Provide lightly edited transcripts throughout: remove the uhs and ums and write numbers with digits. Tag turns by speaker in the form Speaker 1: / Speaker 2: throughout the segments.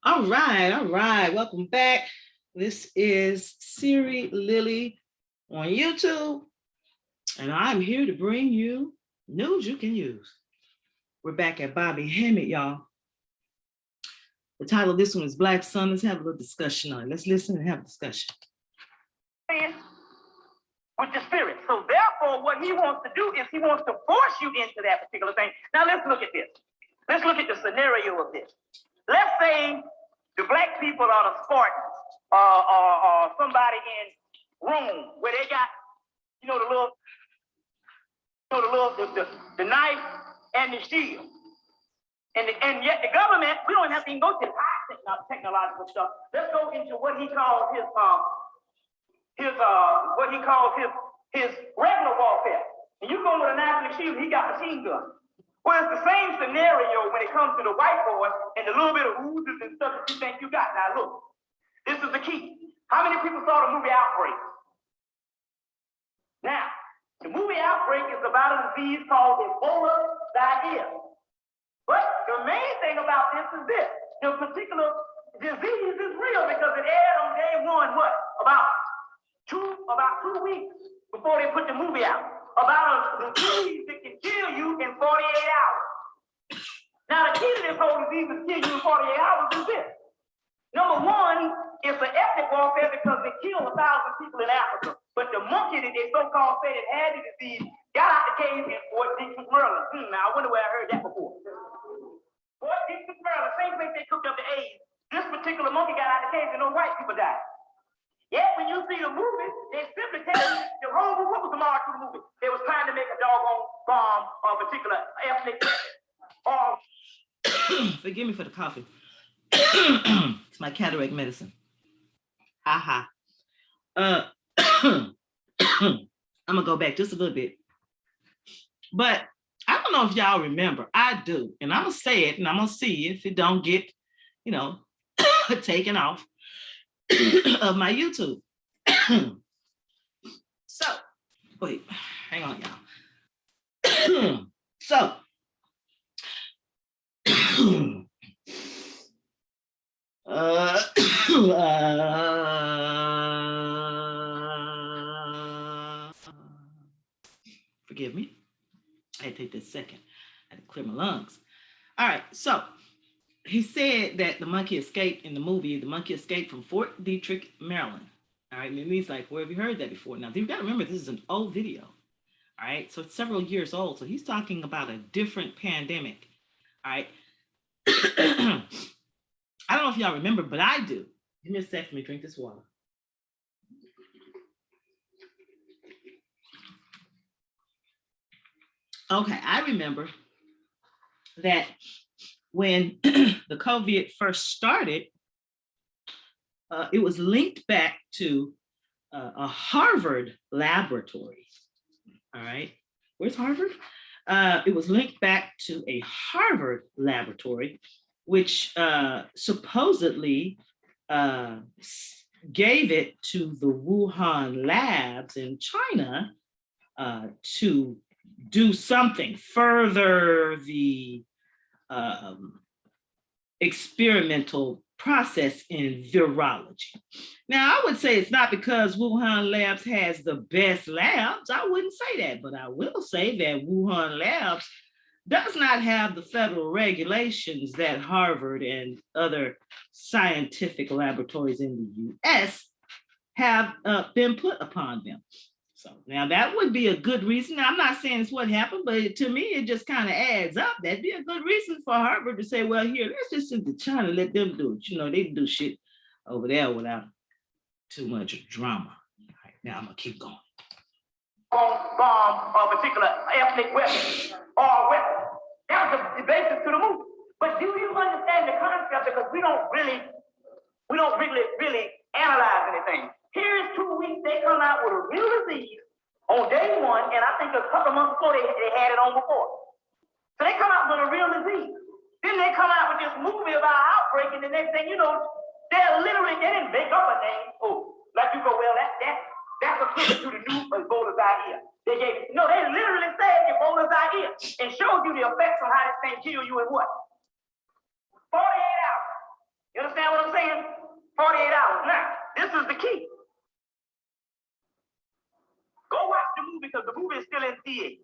Speaker 1: All right. Welcome back. This is Siri-lily on YouTube, and I'm here to bring you news you can use. We're back at Bobby Hammett, y'all. The title of this one is Black Sun. Let's have a little discussion on it. Let's listen and have a discussion.
Speaker 2: With the spirit. So therefore, what he wants to do is he wants to force you into that particular thing. Now let's look at this. Let's look at the scenario of this. Let's say the black people are the Spartans, or somebody in Rome where they got, the knife and the shield. And yet the government, we don't have to even go to the high technological stuff. Let's go into what he calls his regular warfare. And you go with a knife and a shield, he got machine gun. Well, it's the same scenario when it comes to the white boy and the little bit of oozes and stuff that you think you got. Now look, this is the key. How many people saw the movie Outbreak? Now, the movie Outbreak is about a disease called Ebola diarrhea. But the main thing about this is this. The particular disease is real because it aired on day one, about two weeks before they put the movie out. About a disease that can kill you in 48 hours. Now, the key to this whole disease is kill you in 48 hours is this. Number one, it's an ethnic warfare because they killed 1,000 people in Africa. But the monkey that they so-called said it had the disease got out the cave in Fort Dix, Maryland. Now, I wonder where I heard that before. Fort Dix, Maryland, same place they cooked up the AIDS. This particular monkey got out the cave and no white people died. Yet, when you see the movie, they simply tell you the whole what was the mark to the movie? They was trying to make a doggone bomb or a particular ethnic or
Speaker 1: Forgive me for the coffee. It's my cataract medicine. I'm gonna go back just a little bit. But I don't know if y'all remember. I do, and I'm gonna say it, and I'm gonna see if it don't get, taken off of my YouTube. So, wait, hang on, y'all. So, forgive me. I had to take this second. I had to clear my lungs. All right, so he said that the monkey escaped in the movie. The monkey escaped from Fort Detrick, Maryland. All right, and he's like, where have you heard that before? Now, you've got to remember, this is an old video. All right, so it's several years old. So he's talking about a different pandemic. All right. I don't know if y'all remember, but I do. Give me a sec, let me drink this water. Okay, I remember that when the COVID first started, it was linked back to a Harvard laboratory. All right, where's Harvard? It was linked back to a Harvard laboratory, which supposedly gave it to the Wuhan labs in China to do something, further the experimental process in virology. Now, I would say it's not because Wuhan Labs has the best labs. I wouldn't say that, but I will say that Wuhan Labs does not have the federal regulations that Harvard and other scientific laboratories in the US have been put upon them. So now that would be a good reason. Now, I'm not saying it's what happened, but to me, it just kind of adds up. That'd be a good reason for Harvard to say, well, here, let's just send to China, let them do it. They do shit over there without too much drama. All right, now I'm gonna keep going.
Speaker 2: Bomb or particular ethnic weapon or weapon. That was the basis to the movie. But do you understand the concept? Because we don't really analyze anything. Here's 2 weeks, they come out with a real disease on day one, and I think a couple months before they had it on before. So they come out with a real disease. Then they come out with this movie about outbreak, and the next thing you know, they didn't make up a name. Oh, like you go, well, that's equivalent to the new Ebola diarrhea. They literally said Ebola diarrhea and showed you the effects on how this thing kill you in what? 48 hours. You understand what I'm saying? 48 hours. Now, this is the key. Go watch the movie because the movie is still in theaters,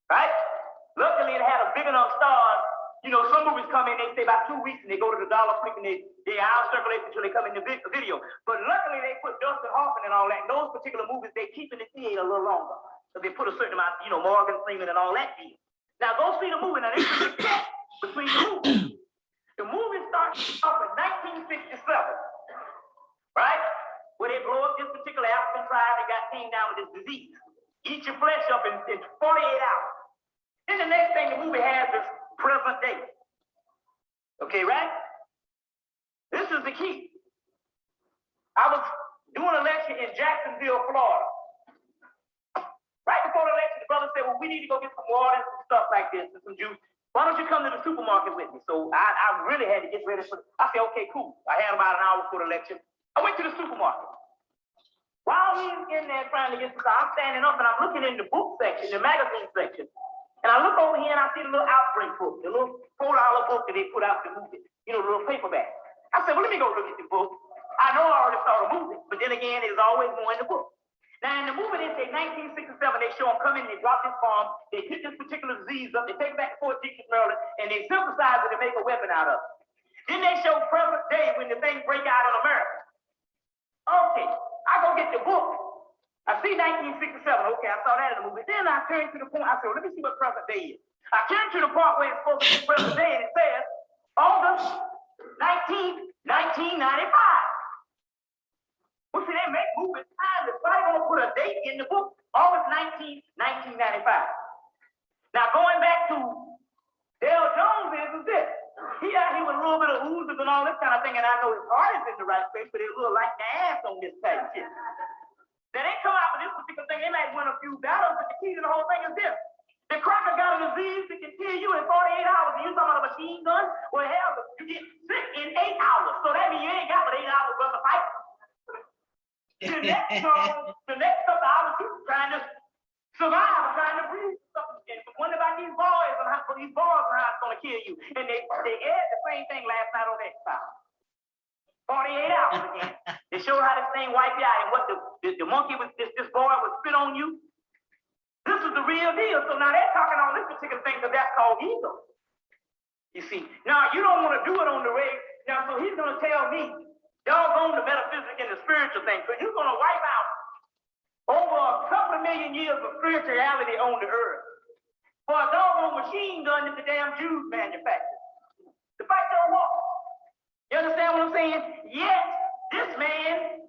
Speaker 2: right? Luckily, it had a big enough stars. You know, some movies come in, they stay about 2 weeks, and they go to the dollar flick, and they out circulate until they come in the video. But luckily, they put Dustin Hoffman and all that. And those particular movies, they keep in the theater a little longer. So they put a certain amount, you know, Morgan Freeman and all that deal. Now, go see the movie. Now, this is the cat between the movies. The movie starts off in 1967, right? Where they blow up this particular African tribe that came down with this disease. Eat your flesh up in 48 hours. Then the next thing the movie has is present day. Okay, right? This is the key. I was doing a lecture in Jacksonville, Florida. Right before the lecture, the brother said, well, we need to go get some water and some stuff like this and some juice. Why don't you come to the supermarket with me? So I really had to get ready for it. I said, okay, cool. I had about an hour for the lecture. I went to the supermarket. While he's in there trying to get some stuff, I'm standing up and I'm looking in the book section, the magazine section. And I look over here and I see the little Outbreak book, the little $4 book that they put out the movie, you know, the little paperback. I said, well, let me go look at the book. I know I already saw the movie, but then again, it's always more in the book. Now, in the movie, they say 1967, they show them come in, they drop this bomb, they pick this particular disease up, they take it back to Fort Detrick, Maryland, and they synthesize it and make a weapon out of it. Then they show present day when the thing break out in America. Okay, I go get the book. I see 1967. Okay, I saw that in the movie. Then I turn to the point. I said, well, let me see what present day is. I turn to the part where it's supposed to be present day, and it says August 19th, 1995. Well, see, they make movies time. Why they gonna put a date in the book? August 19th, 1995. Now going back to Dale Jones is this. He out here with a little bit of oozes and all this kind of thing, and I know his heart is in the right place, but it's a little like the ass on this type shit. Now they come out with this particular thing, they might win a few battles, but the key to the whole thing is this. The cracker got a disease that can kill you in 48 hours, and you talking about a machine gun? Well, hell, you get sick in 8 hours, so that means you ain't got but 8 hours worth of fight. The next couple of hours, you're trying to survive, trying to breathe. And wonder about these boys and how it's going to kill you. And they aired the same thing last night on X-Files. 48 hours again. They showed how this thing wiped you out and what the monkey was, this boy would spit on you. This is the real deal. So now they're talking on this particular thing because that's called ego. You see. Now you don't want to do it on the way. Now, so he's going to tell me, doggone the metaphysics and the spiritual thing. So you're going to wipe out over a couple of million years of spirituality on the earth for a doggone machine gun that the damn Jews manufactured to fight your war. You understand what I'm saying? Yes, this man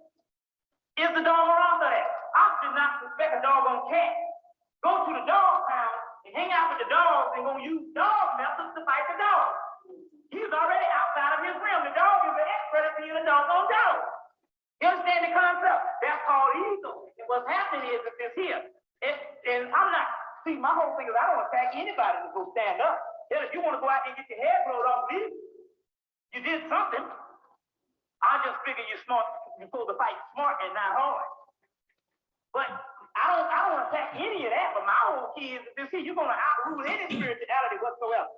Speaker 2: is the doggone author of that. I should not suspect a doggone cat. Go to the dog pound and hang out with the dogs and gonna use dog methods to fight the dog. He's already outside of his realm. The dog is an expert at being a doggone dog. You understand the concept? That's called ego. And what's happening is that this here. And I'm not, see, my whole thing is I don't attack anybody to go stand up. Hell, if you want to go out and get your hair blowed off, leave. You did something. I just figure you're smart. You're supposed to fight smart and not hard. But I don't attack any of that. But my whole key is this here, you're gonna outrule any spirituality whatsoever.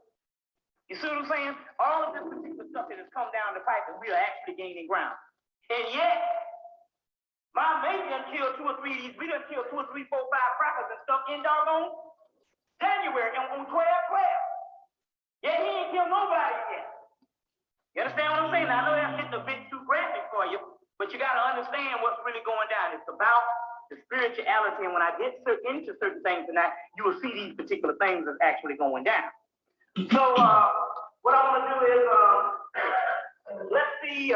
Speaker 2: You see what I'm saying? All of this particular stuff that has come down the pipe and we are actually gaining ground. And yet, my mate done killed 2 or 3 of these. We done killed 2 or 3, 4, 5 crackers and stuff in doggone January on 12/12. Yet he ain't killed nobody yet. You understand what I'm saying? Now, I know that's getting a bit too graphic for you, but you got to understand what's really going down. It's about the spirituality, and when I get into certain things tonight, you will see these particular things that's actually going down. So, what I want to do is, let's see.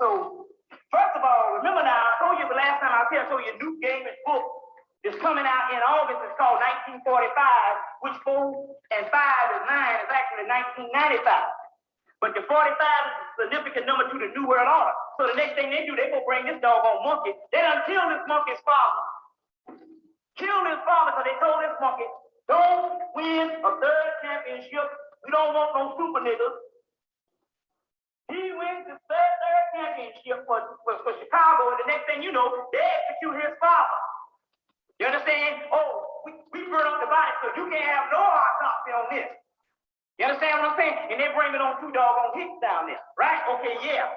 Speaker 2: So, first of all, remember now, I told you the last time I was here, I told you Newt Gaiman's book is coming out in August. It's called 1945, which 4 and 5 is 9. It's actually 1995. But the 45 is a significant number to the New World Order. So the next thing they do, they go bring this doggone monkey. They done kill this monkey's father. Kill his father because they told this monkey, don't win a 3rd championship. We don't want no super niggas. He wins the third championship for Chicago, and the next thing you know, they execute his father. You understand? Oh, we burn up the body, so you can't have no autopsy on this. You understand what I'm saying? And they bring it on 2 doggone hits down there, right? Okay, yeah.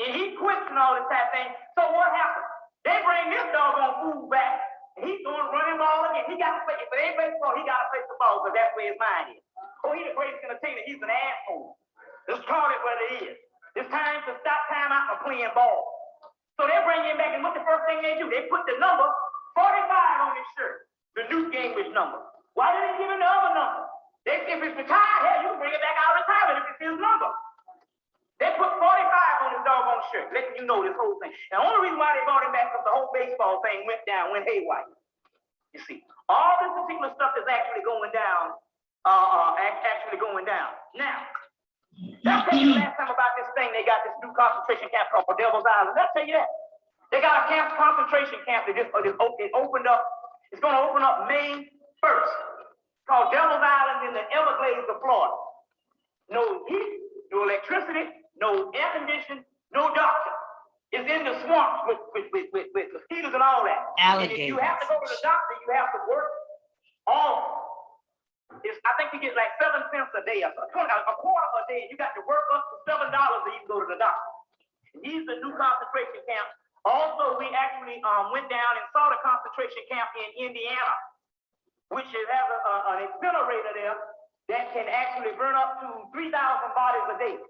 Speaker 2: And he quits and all this type of thing. So what happened? They bring this doggone fool back, and he's going running ball again. He got to play. If it ain't baseball, he got to play the ball because that's where his mind is. Oh, he's the greatest entertainer. He's an asshole. Let's call it what it is. It's time to stop time out for playing ball. So they bring him back, and what's the first thing they do? They put the number 45 on his shirt, the Newt Gingrich number. Why didn't they give him the other number? If it's retired, hell, you can bring it back out of retirement if it's his number. They put 45 on his doggone shirt, letting you know this whole thing. And the only reason why they brought him back because the whole baseball thing went haywire. You see, all this particular stuff is actually going down, Now, that's the last time about this thing. They got this new concentration camp called Devil's Island. I'll tell you that. They got a concentration camp that it opened up. It's going to open up May 1st. Called Devil's Island in the Everglades of Florida. No heat, no electricity, no air conditioning, no doctor. It's in the swamps with mosquitoes and all that.
Speaker 1: Alligators.
Speaker 2: And if you have to go to the doctor, you have to work I think you get like 7 cents a day, a quarter a day, and you got to work up to $7 to even go to the doctor. And these are the new concentration camps. Also, we actually went down and saw the concentration camp in Indiana, which has an incinerator there that can actually burn up to 3,000 bodies a day.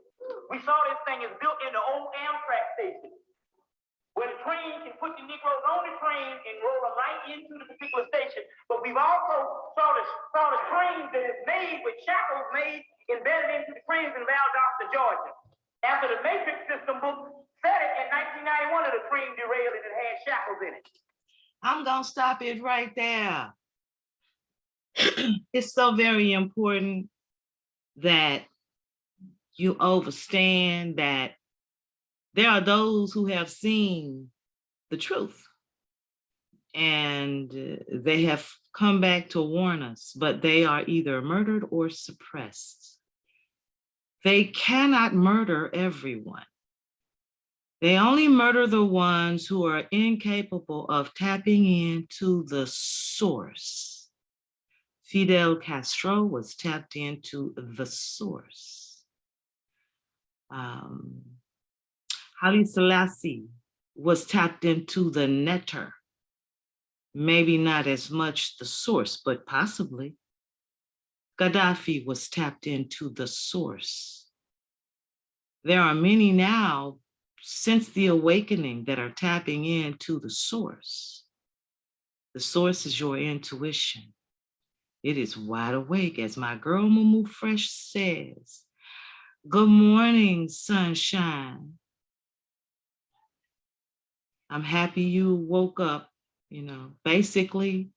Speaker 2: We saw this thing is built in the old Amtrak station, where the train can put the Negroes on the train and roll them right into the particular station. But we've also saw the trains that is made with shackles embedded into the trains in Valdosta, Georgia. After the Matrix system book said it in 1991, the train derailed and it had shackles in it.
Speaker 1: I'm gonna stop it right there. It's so very important that you understand that there are those who have seen the truth and they have come back to warn us, but they are either murdered or suppressed. They cannot murder everyone. They only murder the ones who are incapable of tapping into the source. Fidel Castro was tapped into the source. Haile Selassie was tapped into the netter. Maybe not as much the source, but possibly. Gaddafi was tapped into the source. There are many now since the awakening that are tapping into the source. The source is your intuition. It is wide awake, as my girl Mumu Fresh says. Good morning, sunshine. I'm happy you woke up, Basically,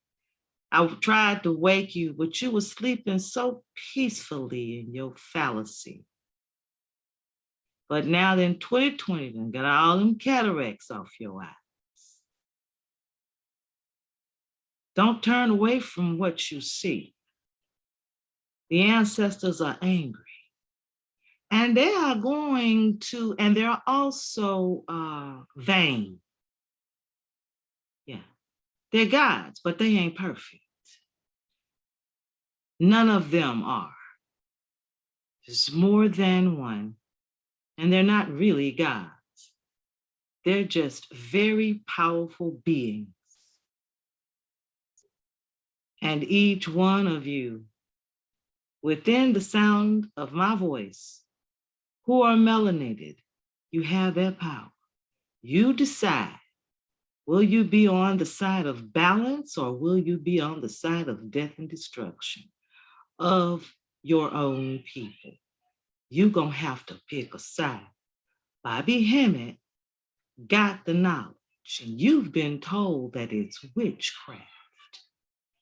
Speaker 1: I tried to wake you, but you were sleeping so peacefully in your fallacy. But now then 2020 done got all them cataracts off your eyes. Don't turn away from what you see. The ancestors are angry. And they are going to, and they're also vain. Yeah, they're gods, but they ain't perfect. None of them are. There's more than one. And they're not really gods. They're just very powerful beings. And each one of you, within the sound of my voice, who are melanated, you have that power. You decide, will you be on the side of balance or will you be on the side of death and destruction of your own people? You're gonna have to pick a side. Bobby Hemmett got the knowledge and you've been told that it's witchcraft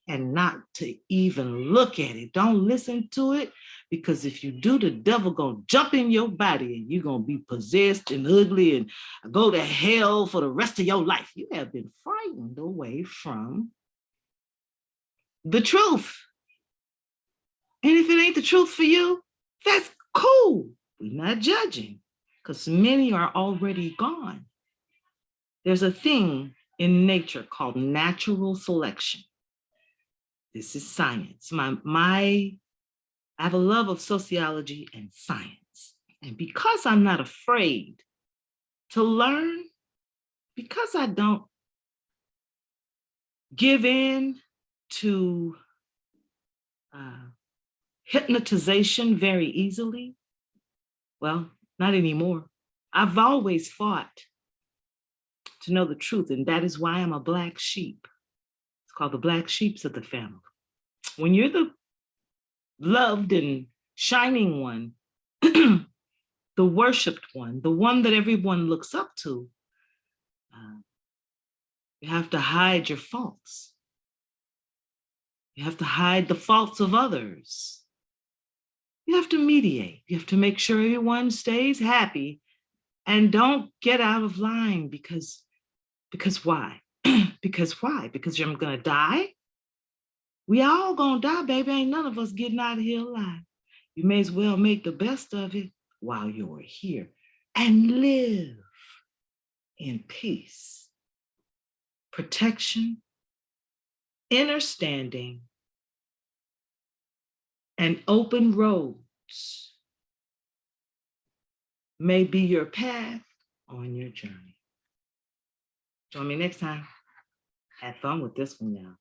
Speaker 1: and not to even look at it. Don't listen to it, because if you do, the devil gonna jump in your body and you're gonna be possessed and ugly and go to hell for the rest of your life. You have been frightened away from the truth. And if it ain't the truth for you, that's cool. We're not judging, because many are already gone. There's a thing in nature called natural selection. This is science. My I have a love of sociology and science. And because I'm not afraid to learn, because I don't give in to uh, hypnotization very easily, well, not anymore. I've always fought to know the truth, and that is why I'm a black sheep. It's called the black sheeps of the family. When you're the loved and shining one, the worshiped one, the one that everyone looks up to, uh, you have to hide your faults. You have to hide the faults of others. You have to mediate. You have to make sure everyone stays happy and don't get out of line because why? Because why? Because you're gonna die? We all gonna die, baby. Ain't none of us getting out of here alive. You may as well make the best of it while you're here and live in peace, protection, understanding, and open roads may be your path on your journey. Join me next time. Have fun with this one, y'all.